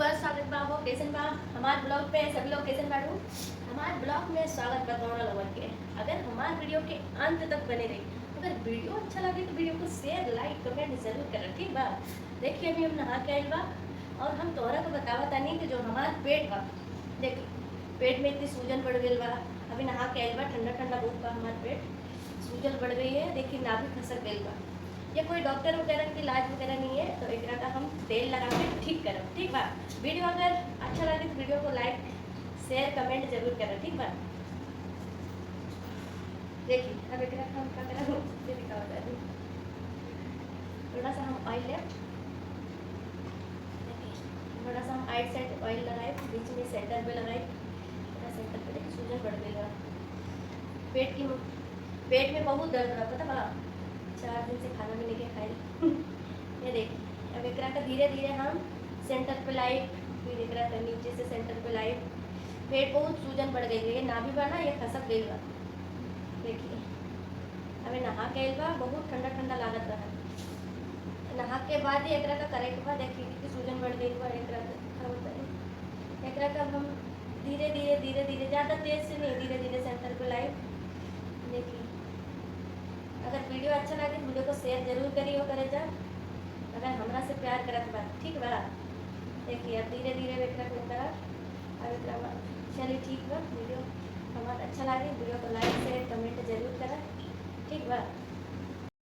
स्वागत बा हो कैसन बा हमार ब्लॉग पे सभी लोग कैसन बाड़ू। हमार ब्लॉग में स्वागत बा दोनों लोगन के। अगर हमार वीडियो के अंत तक बने रही, अगर वीडियो अच्छा लगे तो वीडियो को शेयर लाइक कमेंट जरूर करें, ठीक बा। देखिए अभी हम नहा के आइल बा और हम तोहरा को बतावा तानी कि जो हमार पेट बा, देखिए पेट में इतनी सूजन बढ़ गई बा। अभी नहा के आइल बा, ठंडा ठंडा बहुत बा हमार पेट, सूजन बढ़ गई है। देखिए नाभि खसक गई बा। ये कोई डॉक्टर वगैरह की इलाज वगैरह नहीं है, तो एक का हम तेल लगा के ठीक करब, ठीक बा। वीडियो अगर अच्छा लगे तो वीडियो को लाइक शेयर कमेंट जरूर करें, ठीक बा। देखिए अब एक हम क्या करें ये दिखा बता दूँ। थोड़ा सा हम ऑयल लें, थोड़ा सा हम आइट साइड ऑयल लगाए, बीच में सेंटर पे लगाए, थोड़ा सेंटर पे देखिए सूजन बढ़ गई है। पेट में बहुत दर्द रहा, पता बा 4 दिन से खाना भी लेके खाई। ये देखिए अब एक का धीरे धीरे हम सेंटर पे लाइट, फिर एक का नीचे से सेंटर पे लाइट। पेट बहुत सूजन बढ़ गई है, ये नाभि बा ना ये खसक गई बा। देखिए अभी नहा के बा, बहुत ठंडा ठंडा लागत रहा। नहा के बाद ही एक का करे के बाद देखिए कि सूजन बढ़ गई बा। एक का हम धीरे धीरे धीरे धीरे, ज़्यादा तेज से नहीं, धीरे धीरे सेंटर पे लाइट। देखिए अगर वीडियो अच्छा लगे तो वीडियो को शेयर जरूर करिए करे जा, अगर हमरा से प्यार करत बा, ठीक बा। देखिए अब धीरे धीरे बेटा को अब चलिए ठीक बा। वीडियो हमारा अच्छा लगे वीडियो को लाइक शेयर कमेंट जरूर करें, ठीक बा।